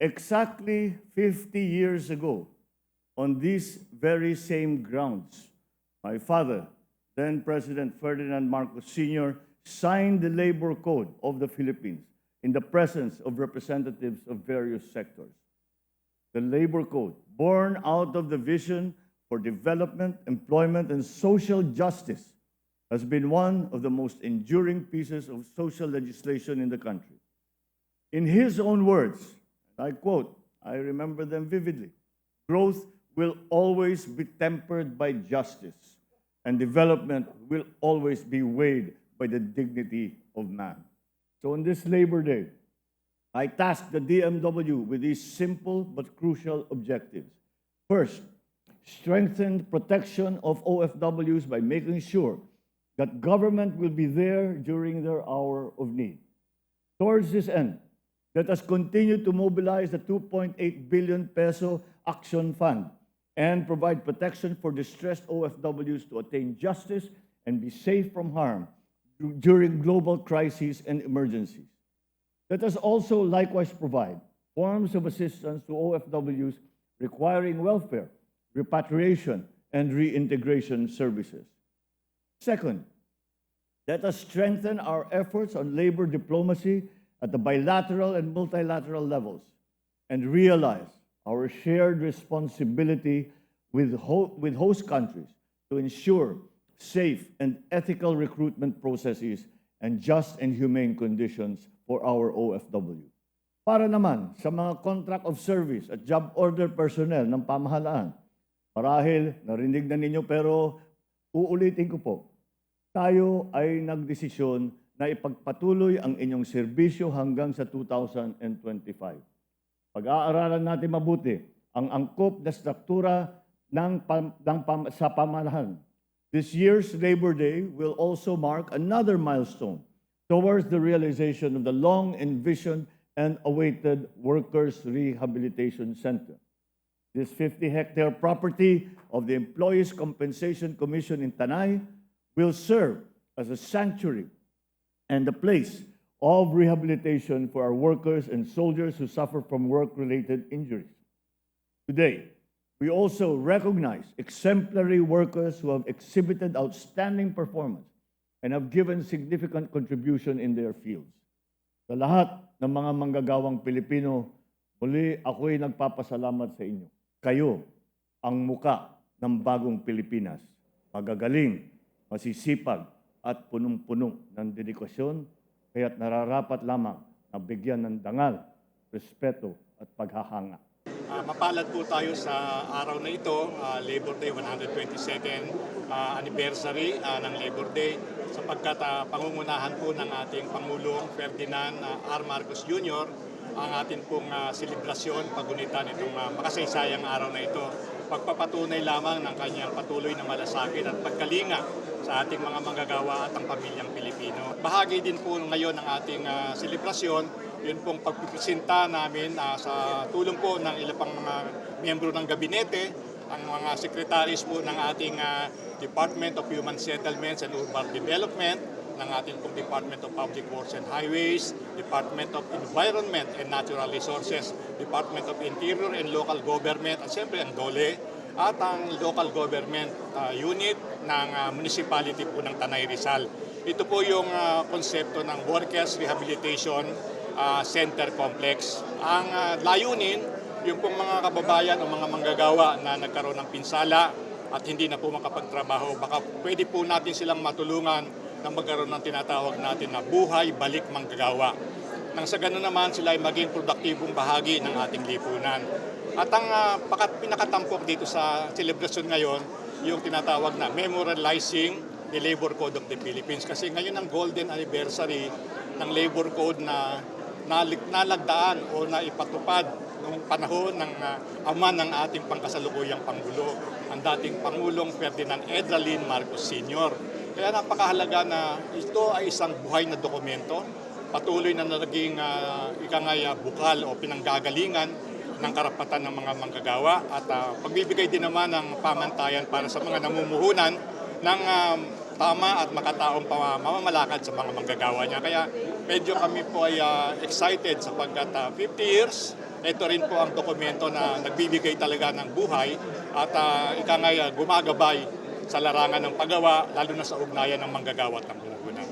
Exactly 50 years ago, on these very same grounds, my father, then President Ferdinand Marcos Sr., signed the Labor Code of the Philippines in the presence of representatives of various sectors. The Labor Code, born out of the vision for development, employment, and social justice, has been one of the most enduring pieces of social legislation in the country. In his own words, I quote, I remember them vividly, growth will always be tempered by justice, and development will always be weighed by the dignity of man. So on this Labor Day, I tasked the DMW with these simple but crucial objectives. First, strengthen protection of OFWs by making sure that government will be there during their hour of need. Towards this end, let us continue to mobilize the 2.8 billion peso Action Fund and provide protection for distressed OFWs to attain justice and be safe from harm during global crises and emergencies. Let us also likewise provide forms of assistance to OFWs requiring welfare, repatriation, and reintegration services. Second, let us strengthen our efforts on labor diplomacy at the bilateral and multilateral levels and realize our shared responsibility with host countries to ensure safe and ethical recruitment processes and just and humane conditions for our OFW. Para naman sa mga contract of service at job order personnel ng pamahalaan, marahil narinig na ninyo pero uulitin ko po, tayo ay nagdesisyon na ipagpatuloy ang inyong serbisyo hanggang sa 2025. Pag-aaralan natin mabuti ang angkop na struktura sa pamahalaan. This year's Labor Day will also mark another milestone towards the realization of the long-envisioned and awaited Workers' Rehabilitation Center. This 50-hectare property of the Employees' Compensation Commission in Tanay will serve as a sanctuary and a place of rehabilitation for our workers and soldiers who suffer from work-related injuries. Today, we also recognize exemplary workers who have exhibited outstanding performance and have given significant contribution in their fields. Sa lahat ng mga manggagawang Pilipino, muli ako'y nagpapasalamat sa inyo. Kayo ang muka ng bagong Pilipinas. Magagaling, masisipag, at punong-puno ng dedikasyon, kaya't nararapat lamang na bigyan ng dangal, respeto at paghahanga. Mapalad po tayo sa araw na ito, Labor Day, 122nd anniversary ng Labor Day, sapagkat pangungunahan po ng ating Pangulong Ferdinand R. Marcos Jr. ang ating pong selebrasyon, pagunitan itong makasaysayang araw na ito, pagpapatunay lamang ng kanyang patuloy na malasakit at pagkalinga sa ating mga manggagawa at ang pamilyang Pilipino. Bahagi din po ngayon ng ating selebrasyon, yun pong pagpipresenta namin sa tulong po ng ilang pang mga miyembro ng gabinete, ang mga secretaries po ng ating Department of Human Settlements and Urban Development, ng ating pong Department of Public Works and Highways, Department of Environment and Natural Resources, Department of Interior and Local Government, at siyempre ang DOLE, at ang local government unit ng municipality po ng Tanay Rizal. Ito po yung konsepto ng Workers Rehabilitation Center Complex. Ang layunin, yung pong mga kababayan o mga manggagawa na nagkaroon ng pinsala at hindi na po makapagtrabaho, baka pwede po natin silang matulungan na magkaroon ng tinatawag natin na buhay balik manggagawa. Nang sa ganoon naman sila ay maging produktibong bahagi ng ating lipunan. At ang pinakatampok dito sa celebration ngayon, yung tinatawag na memorializing the Labor Code of the Philippines. Kasi ngayon ang golden anniversary ng Labor Code na nalagdaan o naipatupad noong panahon ng ama ng ating pangkasalukuyang Pangulo, ang dating Pangulong Ferdinand Edralin Marcos Sr. Kaya napakahalaga na ito ay isang buhay na dokumento, patuloy na naging bukal o pinanggagalingan ng karapatan ng mga manggagawa at pagbibigay din naman ng pamantayan para sa mga namumuhunan ng tama at makataong mamamalakad sa mga manggagawa niya. Kaya medyo kami po ay excited sapagkat 50 years, ito rin po ang dokumento na nagbibigay talaga ng buhay at gumagabay sa larangan ng paggawa, lalo na sa ugnayan ng manggagawa at ng mamumuhunan.